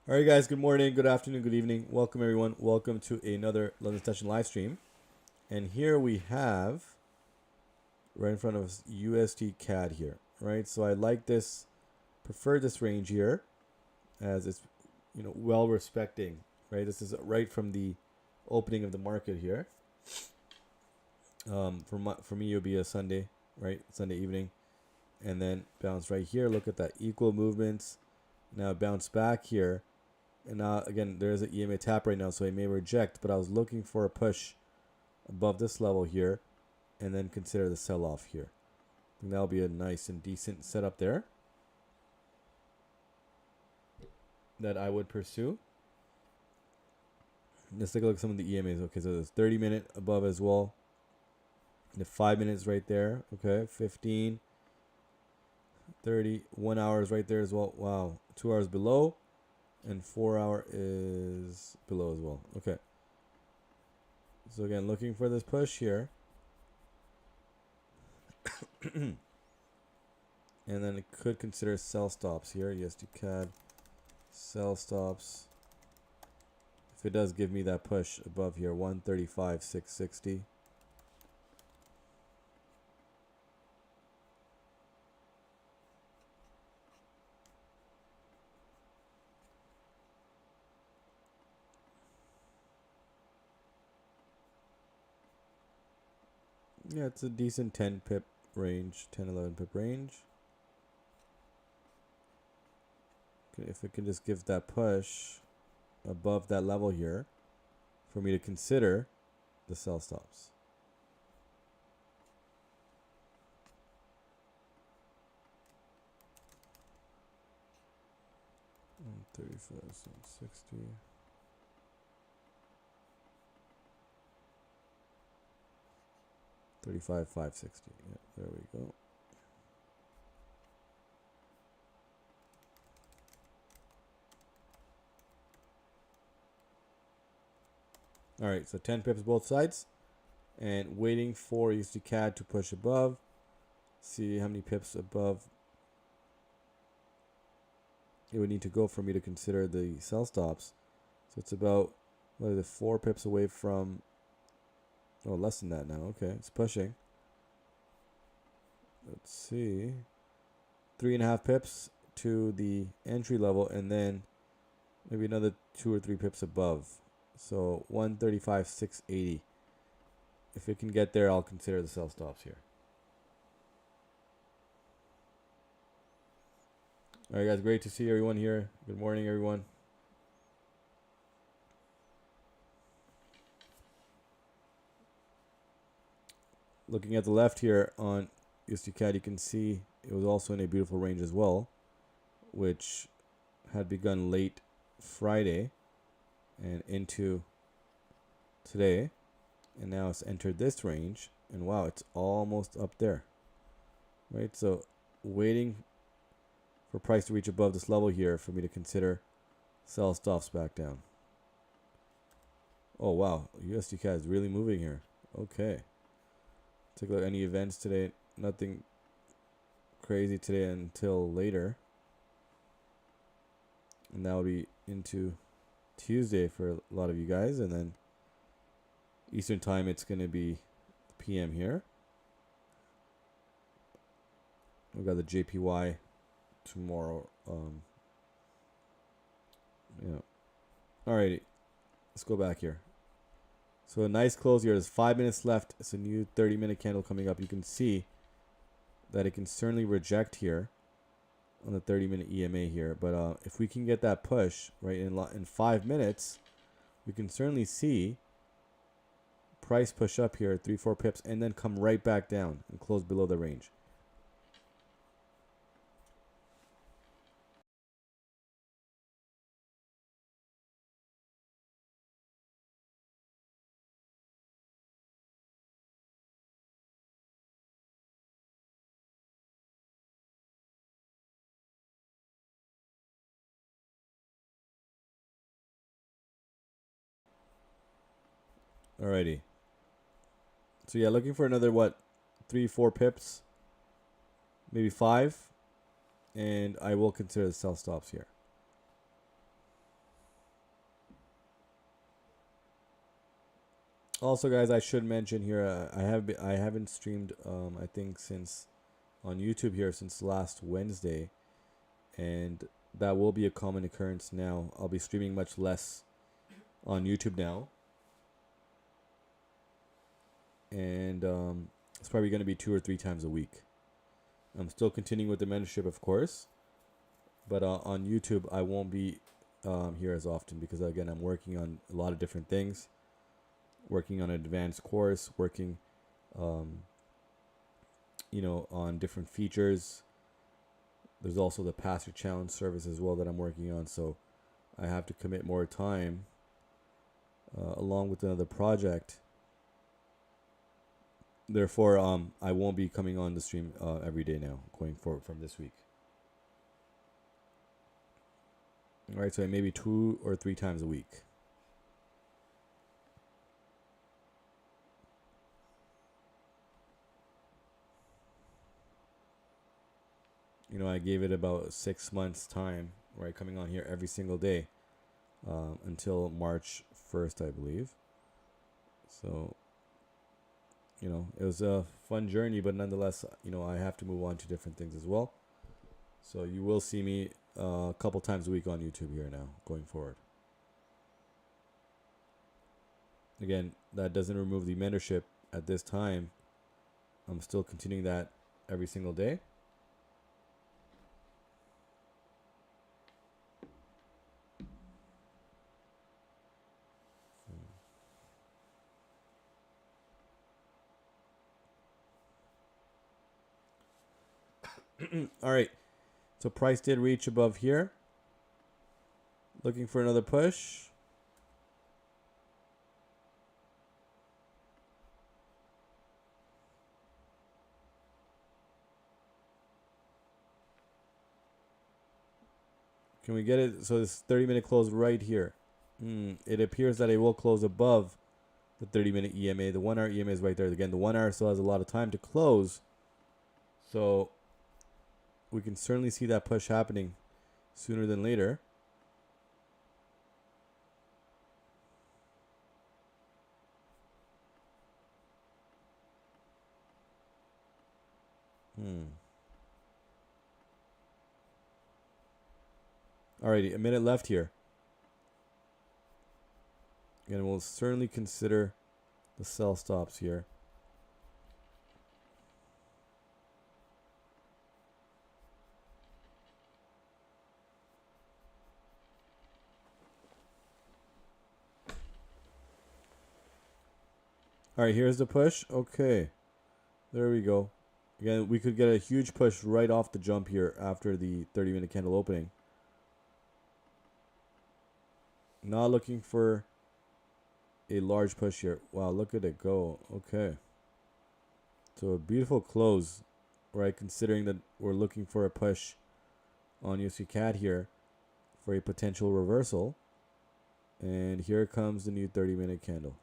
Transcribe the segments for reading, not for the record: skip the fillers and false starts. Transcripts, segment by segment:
All right, guys. Good morning, good afternoon, good evening. Welcome, everyone. Welcome to another London Session live stream. And here we have, right in front of us, USDCAD here, right? So I like this, prefer this range here, as it's, well respecting, right? This is right from the opening of the market here. For me, it'll be a Sunday, right? Sunday evening, and then bounce right here. Look at that equal movements. Now bounce back here. And now, again, there's an EMA tap right now, so I may reject, but I was looking for a push above this level here and then consider the sell-off here. I think that'll be a nice and decent setup there that I would pursue. Let's take a look at some of the EMAs. Okay, so there's 30-minute above as well. The 5 minutes right there. Okay, 15, 30, 1 hour is right there as well. Wow, 2 hours below. And 4 hour is below as well. Okay. So again, looking for this push here. And then it could consider sell stops here. USDCAD sell stops. If it does give me that push above here, 135,660. Yeah, it's a decent 10 pip range, 10, 11 pip range. If it can just give that push above that level here for me to consider the sell stops. $35.60. $35,560. Yeah, there we go. All right, so 10 pips both sides, and waiting for USDCAD to push above. See how many pips above it would need to go for me to consider the sell stops. So it's about, what is it, 4 pips away from, oh, less than that now. Okay, it's pushing. Let's see, 3.5 pips to the entry level, and then maybe another 2 or 3 pips above. So 135,680. If it can get there, I'll consider the sell stops here. All right, guys, great to see everyone here. Good morning, everyone. Looking at the left here on USDCAD, you can see it was also in a beautiful range as well, which had begun late Friday and into today, and now it's entered this range, and wow, it's almost up there, right? So waiting for price to reach above this level here for me to consider sell stops back down. Oh wow, USDCAD is really moving here. Okay, take a look at any events today. Nothing crazy today until later, and that will be into Tuesday for a lot of you guys, and then Eastern time it's going to be PM here. We got the JPY tomorrow. Alrighty, let's go back here. So a nice close here. There's 5 minutes left. It's a new 30-minute candle coming up. You can see that it can certainly reject here on the 30-minute EMA here. But if we can get that push right in 5 minutes, we can certainly see price push up here, 3-4 pips, and then come right back down and close below the range. Alrighty. So yeah, looking for another 3-4 pips, maybe 5, and I will consider the sell stops here. Also, guys, I should mention here, I haven't streamed I think since on YouTube here since last Wednesday, and that will be a common occurrence now. I'll be streaming much less on YouTube now, and it's probably going to be 2 or 3 times a week. I'm still continuing with the mentorship, of course, but on YouTube I won't be here as often because again I'm working on a lot of different things, working on an advanced course, working on different features. There's also the Pastor Challenge service as well that I'm working on, so I have to commit more time along with another project. Therefore, I won't be coming on the stream every day now, going forward from this week. All right, so maybe 2 or 3 times a week. I gave it about 6 months time, right, coming on here every single day until March 1st, I believe. So, it was a fun journey, but nonetheless, I have to move on to different things as well. So you will see me a couple times a week on YouTube here now, going forward. Again, that doesn't remove the mentorship at this time. I'm still continuing that every single day. All right. So price did reach above here. Looking for another push. Can we get it? So this 30-minute close right here. It appears that it will close above the 30-minute EMA. The 1 hour EMA is right there. Again, the 1 hour still has a lot of time to close. So we can certainly see that push happening sooner than later. Alrighty, a minute left here. Again, we'll certainly consider the sell stops here. Alright, here's the push. Okay. There we go. Again, we could get a huge push right off the jump here after the 30-minute candle opening. Not looking for a large push here. Wow, look at it go. Okay. So a beautiful close, right? Considering that we're looking for a push on USDCAD here for a potential reversal. And here comes the new 30-minute candle.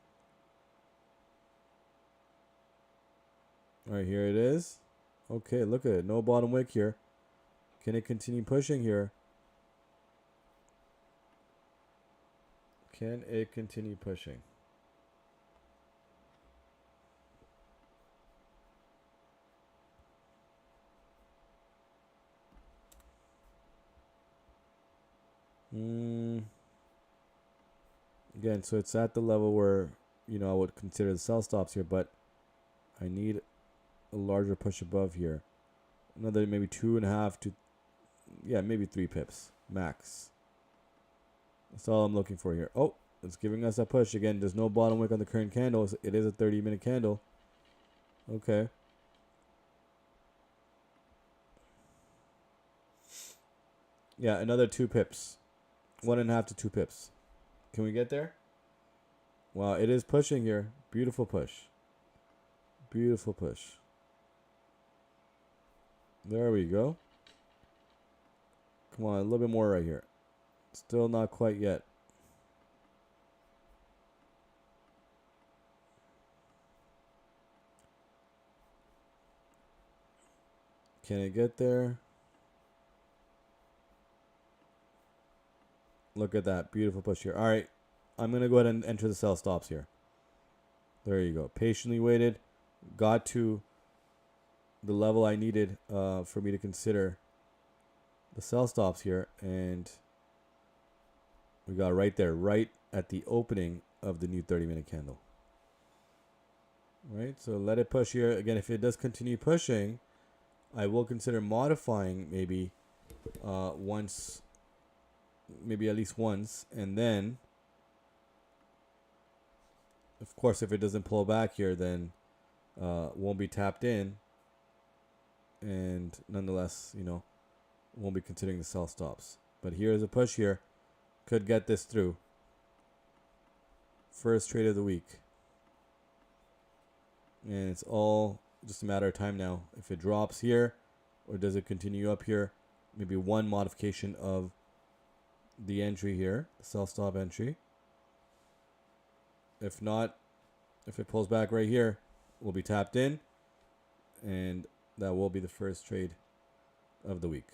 All right, here it is. Okay, look at it. No bottom wick here. Can it continue pushing here? Can it continue pushing? Again, so it's at the level where, I would consider the sell stops here, but I need a larger push above here. Another maybe 2.5 to, maybe 3 pips max. That's all I'm looking for here. Oh, it's giving us a push again. There's no bottom wick on the current candle. It is a 30-minute candle. Okay. Yeah, another 2 pips. 1.5 to 2 pips. Can we get there? Wow, it is pushing here. Beautiful push. Beautiful push. There we go. Come on, a little bit more right here. Still not quite yet. Can it get there? Look at that. Beautiful push here. All right. I'm going to go ahead and enter the sell stops here. There you go. Patiently waited. Got to the level I needed for me to consider the sell stops here. And we got right there, right at the opening of the new 30-minute candle. Right, so let it push here. Again, if it does continue pushing, I will consider modifying maybe once, maybe at least once. And then, of course, if it doesn't pull back here, then won't be tapped in. And nonetheless, you know, won't be considering the sell stops. But here is a push here. Could get this through. First trade of the week. And it's all just a matter of time now. If it drops here, or does it continue up here? Maybe one modification of the entry here, the sell stop entry. If not, if it pulls back right here, we'll be tapped in. And that will be the first trade of the week.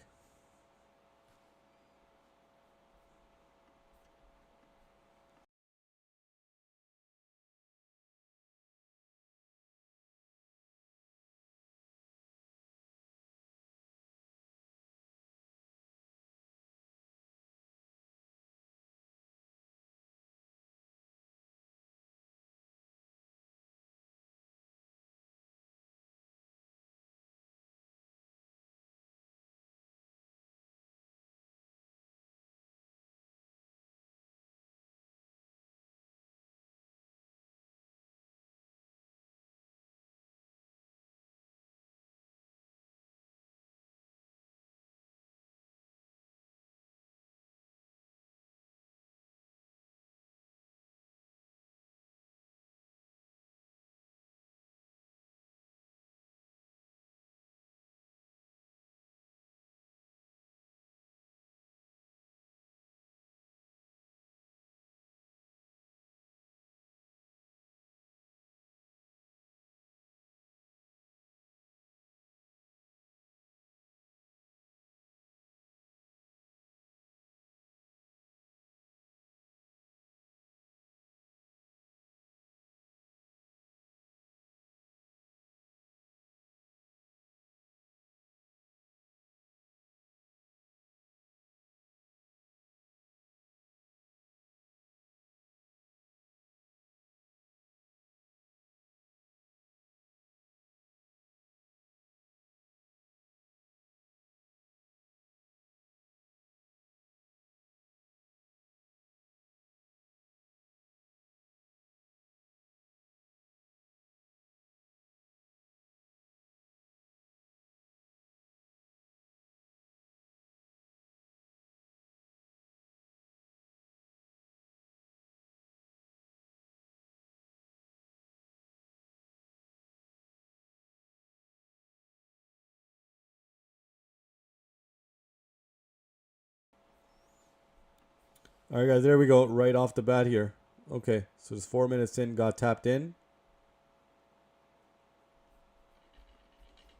All right, guys, there we go. Right off the bat here. Okay, so just 4 minutes in, got tapped in.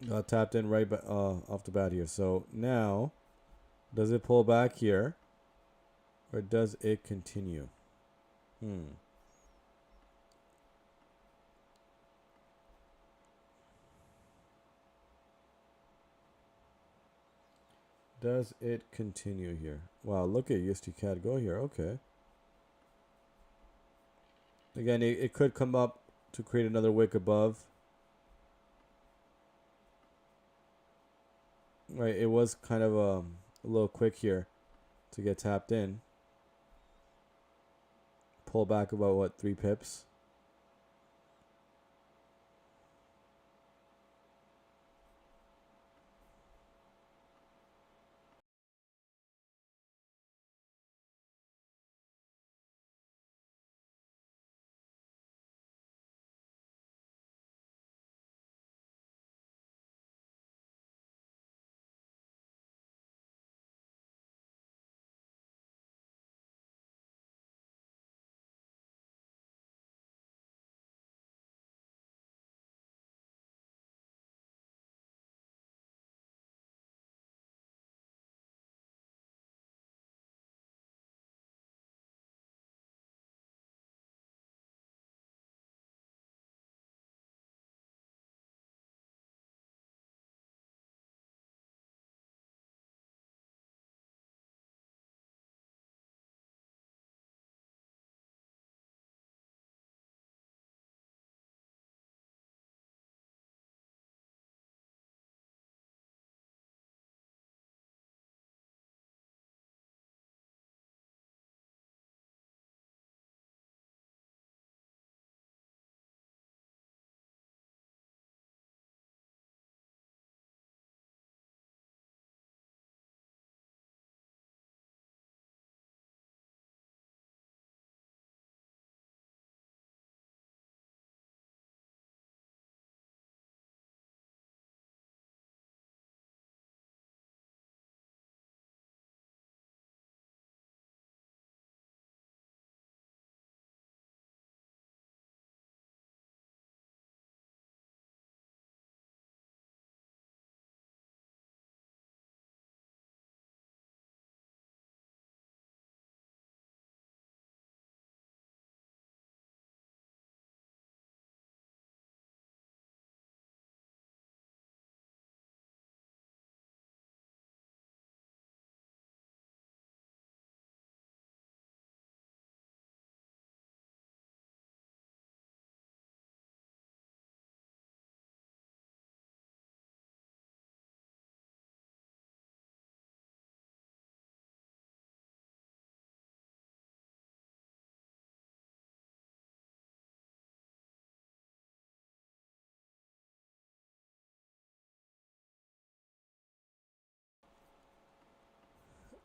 Got tapped in right off the bat here. So now, does it pull back here? Or does it continue? Does it continue here? Wow, look at USDCAD go here. Okay. Again, it could come up to create another wick above. Right, it was kind of a little quick here to get tapped in. Pull back about, what, 3 pips?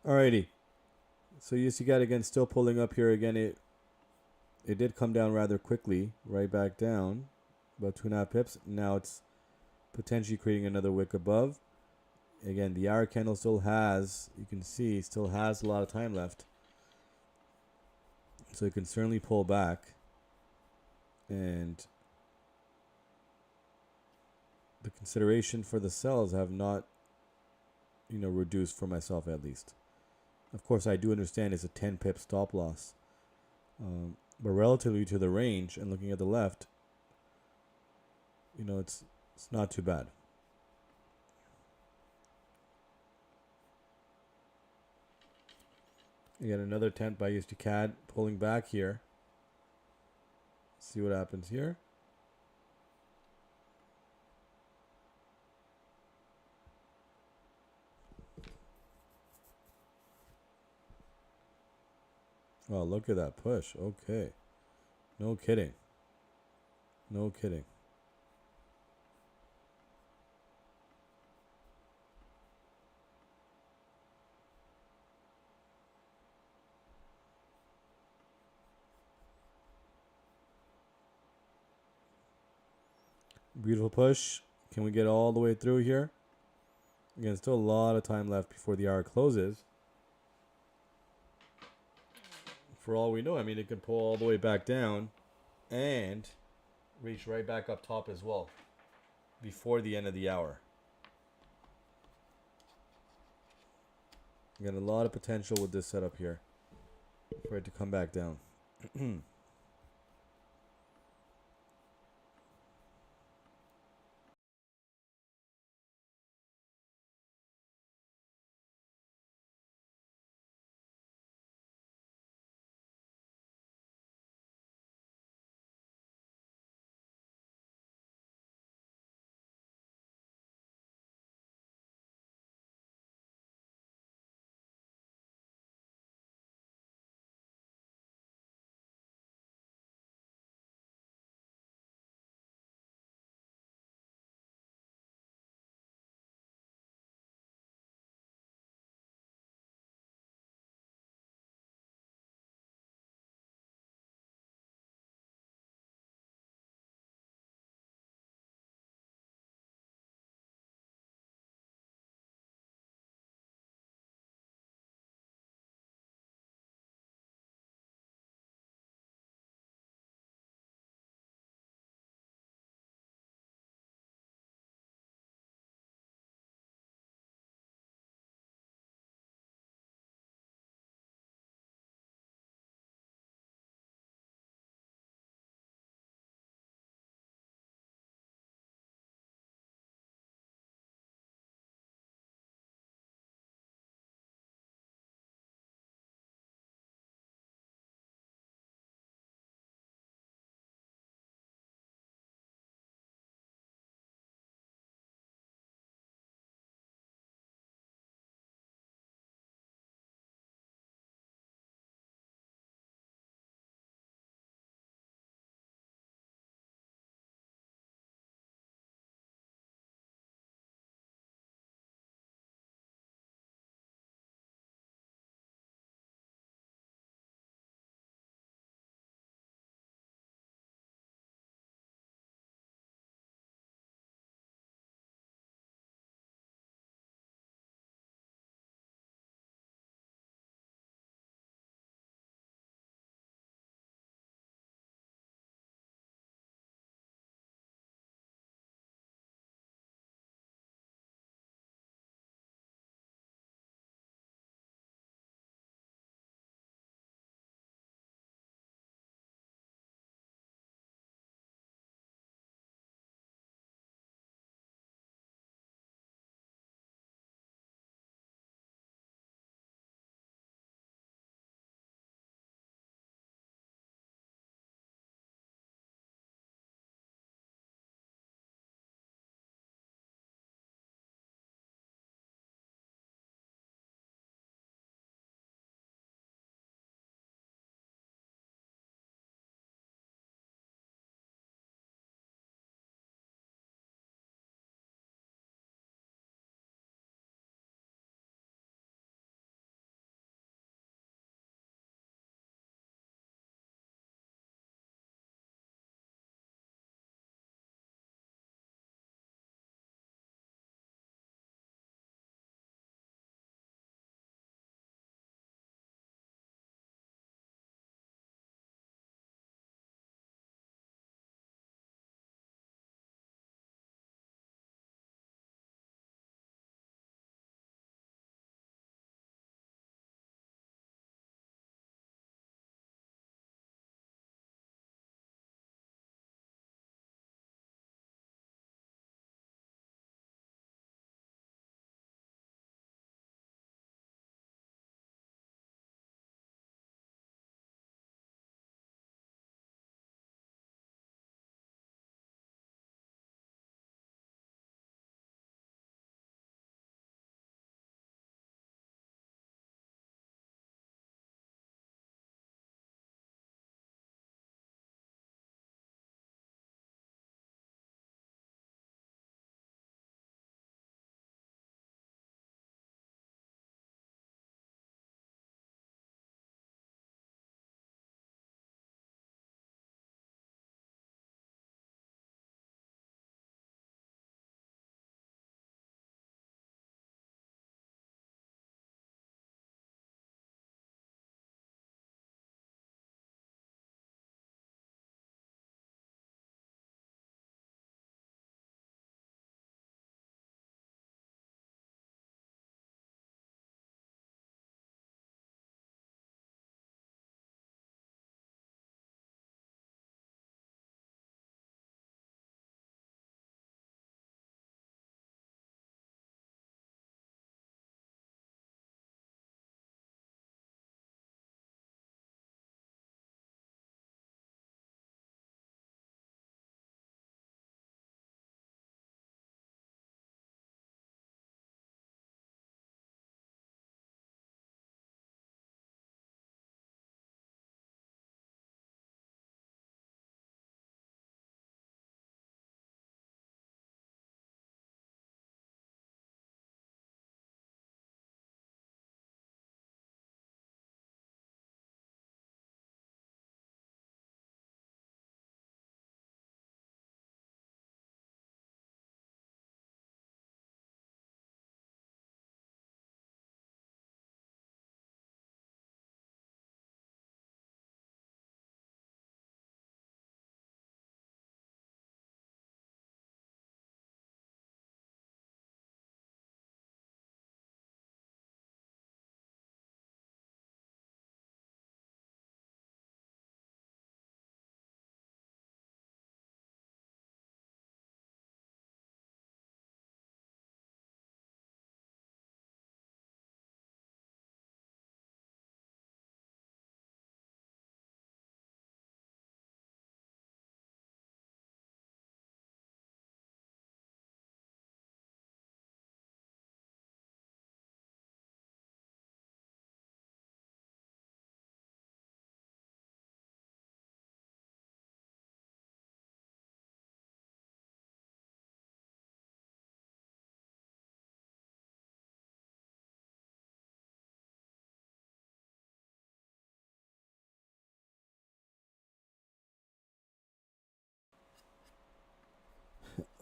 Alrighty. So USDCAD again still pulling up here again. It did come down rather quickly, right back down, about 2.5 pips. Now it's potentially creating another wick above. Again, the hour candle still has, you can see, still has a lot of time left. So it can certainly pull back. And the consideration for the sells have not, reduced for myself at least. Of course, I do understand it's a 10 pip stop loss. But relatively to the range and looking at the left, it's not too bad. Again, another attempt by USDCAD pulling back here. See what happens here. Oh, look at that push. Okay. No kidding. No kidding. Beautiful push. Can we get all the way through here? Again, still a lot of time left before the hour closes. For all we know, it could pull all the way back down and reach right back up top as well before the end of the hour. Again, a lot of potential with this setup here for it to come back down.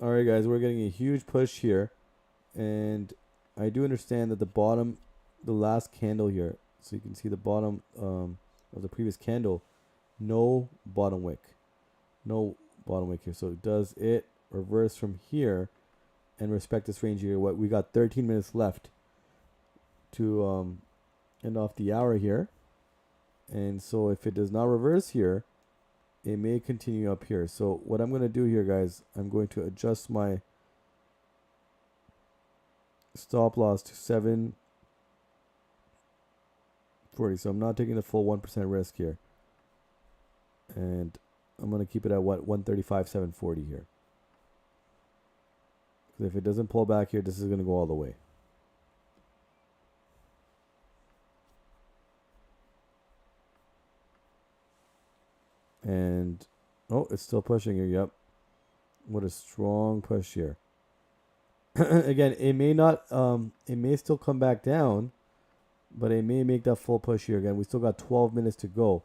All right, guys, we're getting a huge push here, and I do understand that the bottom, the last candle here, so you can see the bottom of the previous candle, no bottom wick, no bottom wick here. So does it reverse from here and respect this range here? What we got 13 minutes left to end off the hour here, and so if it does not reverse here, it may continue up here. So what I'm going to do here, guys, I'm going to adjust my stop loss to 740. So I'm not taking the full 1% risk here, and I'm going to keep it at what, 135 740 here. Because if it doesn't pull back here, this is going to go all the way. And oh, it's still pushing here. Yep, what a strong push here. Again, it may not it may still come back down, but it may make that full push here. Again, we still got 12 minutes to go,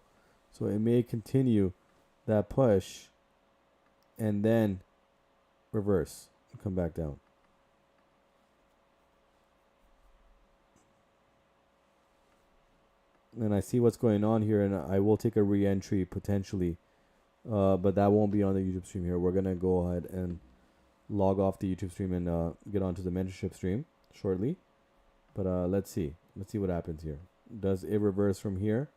so it may continue that push and then reverse and come back down. And I see what's going on here, and I will take a re-entry potentially, but that won't be on the YouTube stream here. We're gonna go ahead and log off the YouTube stream and get onto the mentorship stream shortly. But let's see what happens here. Does it reverse from here,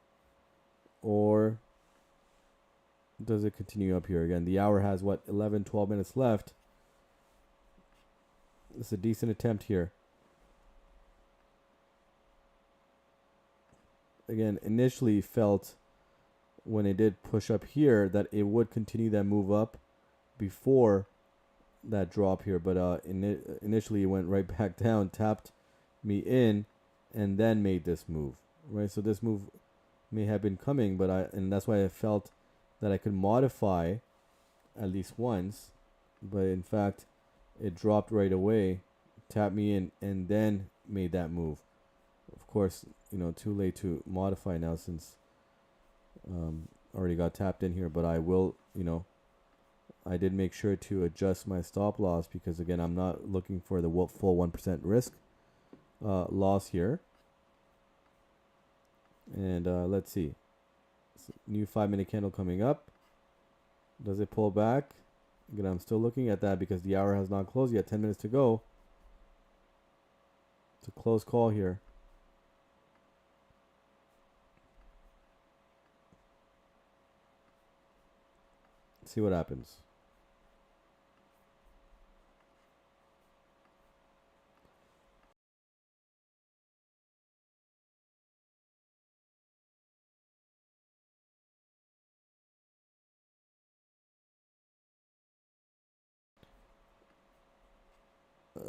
or does it continue up here? Again, the hour has what, 11-12 minutes left. It's a decent attempt here. Again, initially felt when it did push up here that it would continue that move up before that drop here, but initially it went right back down, tapped me in, and then made this move, right? So this move may have been coming, but and that's why I felt that I could modify at least once, but in fact it dropped right away, tapped me in, and then made that move. Of course, you know, too late to modify now since already got tapped in here, but I will, you know, I did make sure to adjust my stop loss because, again, I'm not looking for the full 1% risk loss here. And let's see. New 5-minute candle coming up. Does it pull back? Again, I'm still looking at that because the hour has not closed yet. 10 minutes to go. It's a close call here. Let's see what happens.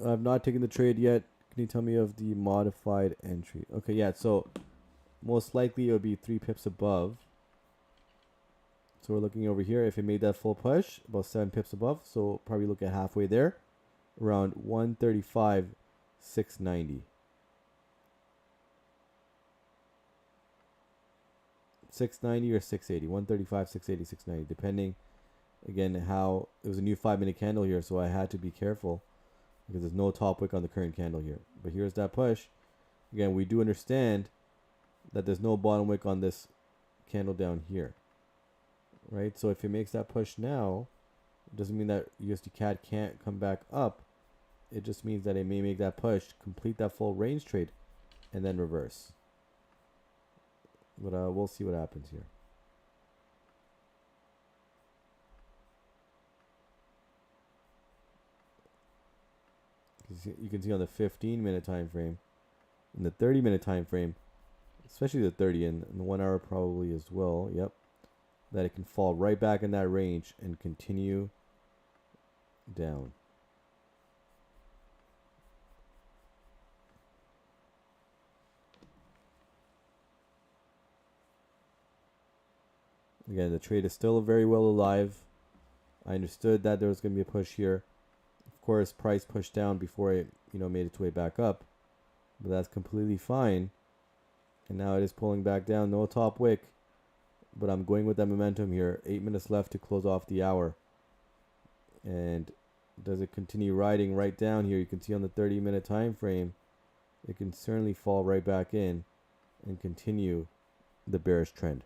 I've not taken the trade yet. Can you tell me of the modified entry? Okay, yeah, so most likely it would be 3 pips above. So we're looking over here. If it made that full push, about 7 pips above. So probably look at halfway there, around 135, 690. 690 or 680, 135, 680, 690, depending, again, how it was a new 5-minute candle here, so I had to be careful because there's no top wick on the current candle here. But here's that push. Again, we do understand that there's no bottom wick on this candle down here, right? So if it makes that push now, it doesn't mean that USDCAD can't come back up. It just means that it may make that push, complete that full range trade, and then reverse. But we'll see what happens here. You can see on the 15-minute time frame, in the 30-minute time frame, especially the 30 and the 1 hour probably as well. Yep, that it can fall right back in that range and continue down. Again, the trade is still very well alive. I understood that there was going to be a push here. Of course, price pushed down before it, made its way back up, but that's completely fine. And now it is pulling back down. No top wick, but I'm going with that momentum here. 8 minutes left to close off the hour, and Does it continue riding right down here? You can see on the 30-minute time frame, it can certainly fall right back in and continue the bearish trend.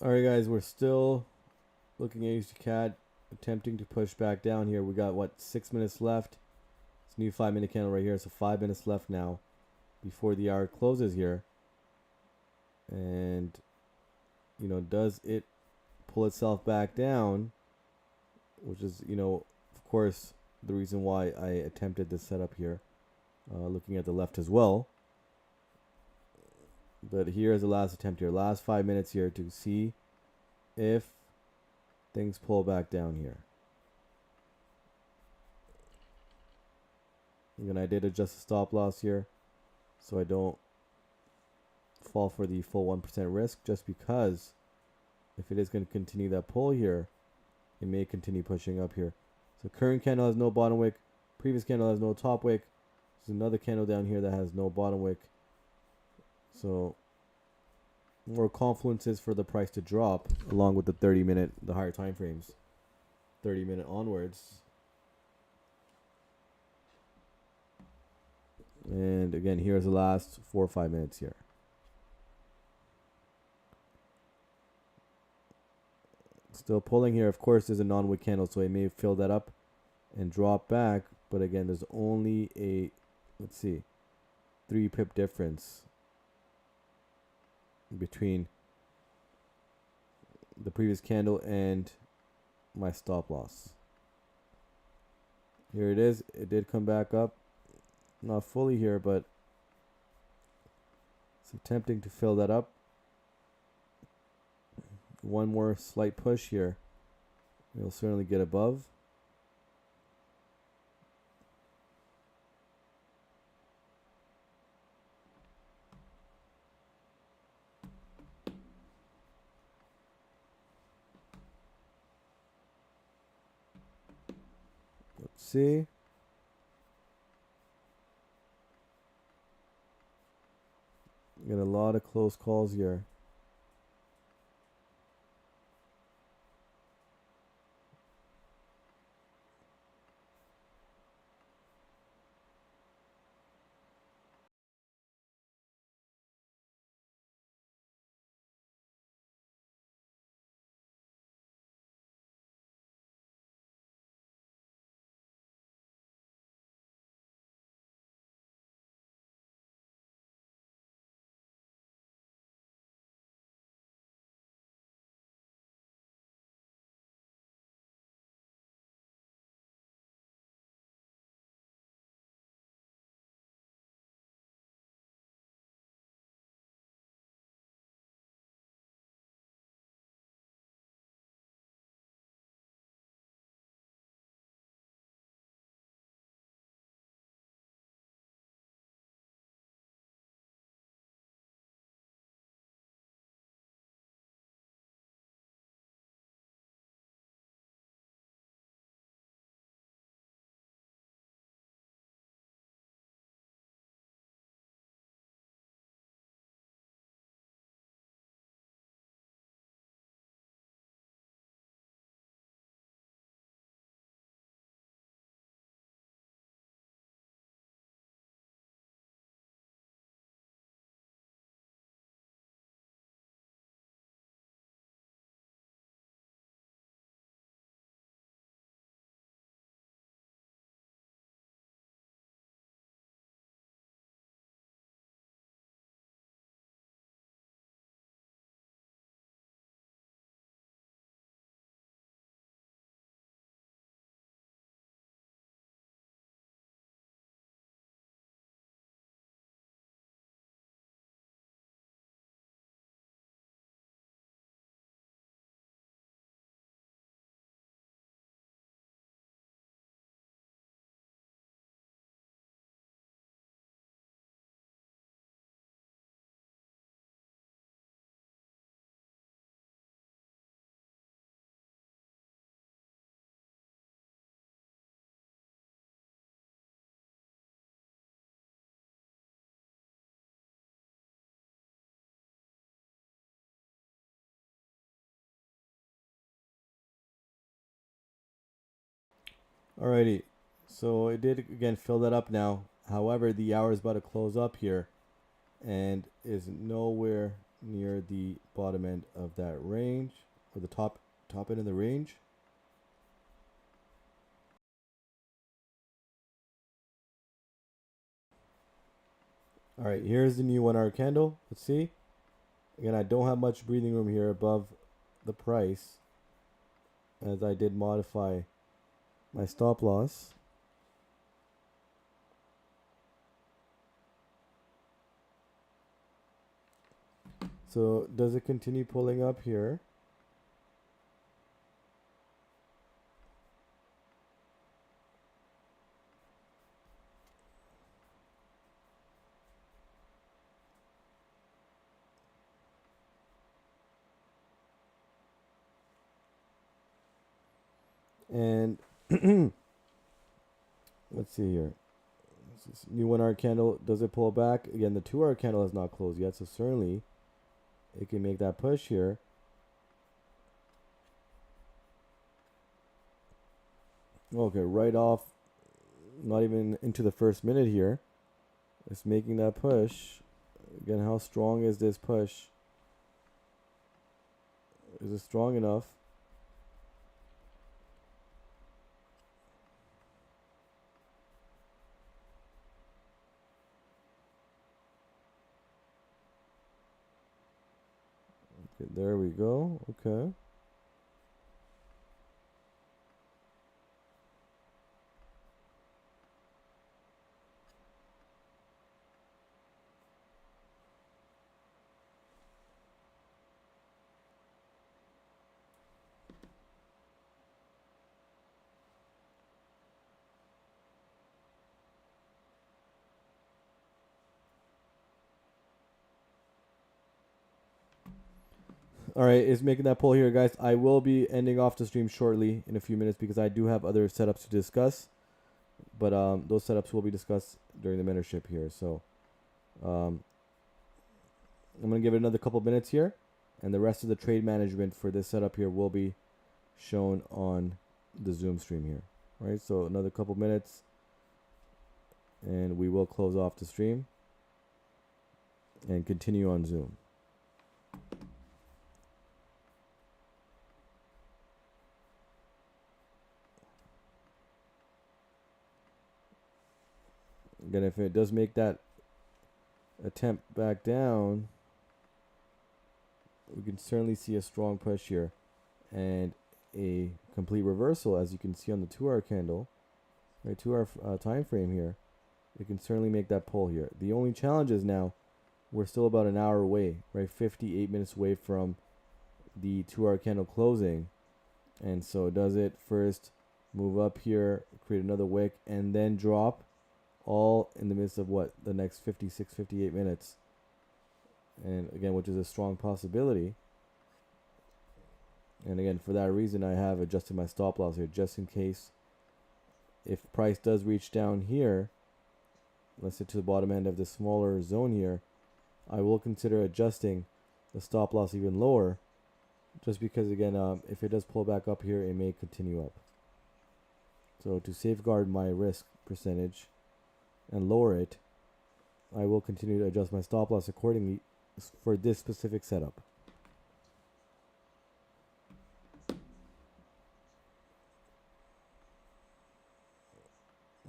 Alright guys, we're still looking at USDCAD, attempting to push back down here. We got what, 6 minutes left. It's a new 5-minute candle right here, so 5 minutes left now before the hour closes here. And you know, does it pull itself back down, which is, you know, of course the reason why I attempted this setup here, looking at the left as well. But here's the last attempt here, last 5 minutes here, to see if things pull back down here. Again, I did adjust the stop loss here so I don't fall for the full 1% risk, just because if it is going to continue that pull here, it may continue pushing up here. So current candle has no bottom wick, previous candle has no top wick. There's another candle down here that has no bottom wick. So more confluences for the price to drop, along with the 30-minute, the higher time frames, 30-minute onwards. And again, here's the last 4 or 5 minutes here. Still pulling here. Of course, there's a non-wick candle, so it may fill that up and drop back. But again, there's only a, let's see, 3 pip difference between the previous candle and my stop loss. Here it is. It did come back up. Not fully here, but it's attempting to fill that up. One more slight push here. We'll certainly get above. Let's see. Get a lot of close calls here. Alrighty, so it did again fill that up now. However, the hour is about to close up here and is nowhere near the bottom end of that range, or the top end of the range. All right, here's the new 1 hour candle. Let's see. Again, I don't have much breathing room here above the price, as I did modify my stop loss. So does it continue pulling up here? And let's see here. This new 1 hour candle, does it pull back? Again, the 2 hour candle has not closed yet, so certainly it can make that push here. Okay, right off, not even into the first minute here. It's making that push. Again, how strong is this push? Is it strong enough? Okay, there we go. Okay. All right, it's making that pull here, guys. I will be ending off the stream shortly in a few minutes because I do have other setups to discuss. But those setups will be discussed during the mentorship here. So I'm going to give it another couple minutes here. And the rest of the trade management for this setup here will be shown on the Zoom stream here. All right, so another couple minutes. And we will close off the stream and continue on Zoom. Again, if it does make that attempt back down, we can certainly see a strong push here and a complete reversal, as you can see on the 2 hour candle, right, 2 hour time frame here. It can certainly make that pull here. The only challenge is now we're still about an hour away, right, 58 minutes away from the 2 hour candle closing. And so does it first move up here, create another wick, and then drop, all in the midst of what, the next 56, 58 minutes? And again, which is a strong possibility. And again, for that reason, I have adjusted my stop loss here, just in case if price does reach down here, let's say to the bottom end of the smaller zone here, I will consider adjusting the stop loss even lower, just because, again, if it does pull back up here, it may continue up. So to safeguard my risk percentage and lower it, I will continue to adjust my stop loss accordingly for this specific setup.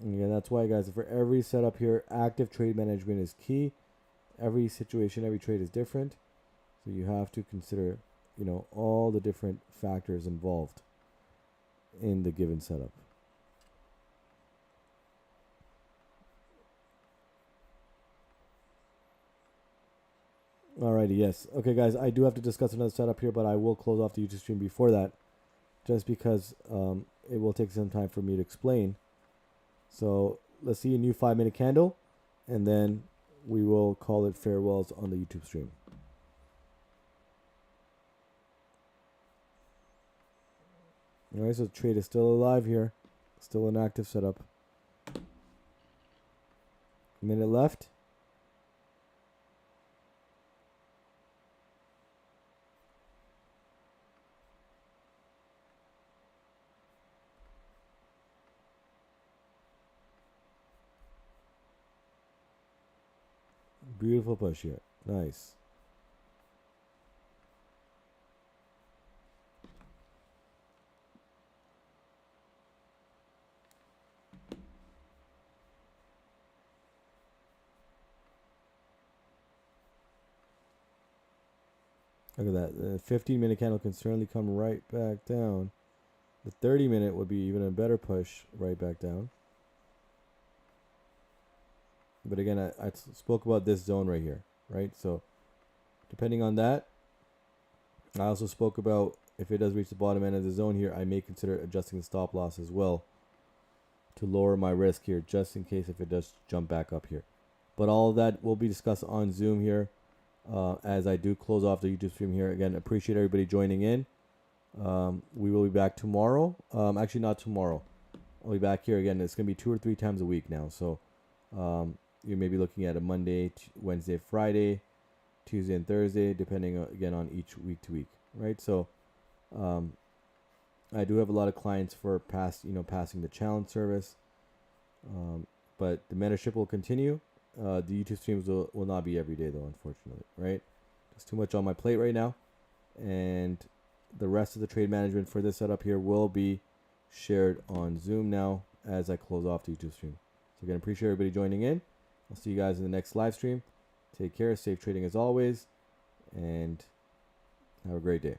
And again, that's why, guys, for every setup here, active trade management is key. Every situation, every trade is different. So you have to consider, all the different factors involved in the given setup. Alrighty, yes. Okay, guys, I do have to discuss another setup here, but I will close off the YouTube stream before that, just because it will take some time for me to explain. So let's see a new 5-minute candle, and then we will call it farewells on the YouTube stream. Alright, so the trade is still alive here. Still an active setup. A minute left. Beautiful push here. Nice. Look at that. The 15-minute candle can certainly come right back down. The 30-minute would be even a better push right back down. But again, I spoke about this zone right here, right? So depending on that, I also spoke about if it does reach the bottom end of the zone here, I may consider adjusting the stop loss as well to lower my risk here, just in case if it does jump back up here. But all of that will be discussed on Zoom here as I do close off the YouTube stream here. Again, appreciate everybody joining in. We will be back tomorrow. Actually, not tomorrow. I'll be back here again. It's going to be 2 or 3 times a week now. So you may be looking at a Monday, Wednesday, Friday, Tuesday, and Thursday, depending again on each week to week, right? So I do have a lot of clients for passing the challenge service, but the mentorship will continue. The YouTube streams will not be every day though, unfortunately, right? There's too much on my plate right now, and the rest of the trade management for this setup here will be shared on Zoom now as I close off the YouTube stream. So again, appreciate everybody joining in. I'll see you guys in the next live stream. Take care, safe trading as always, and have a great day.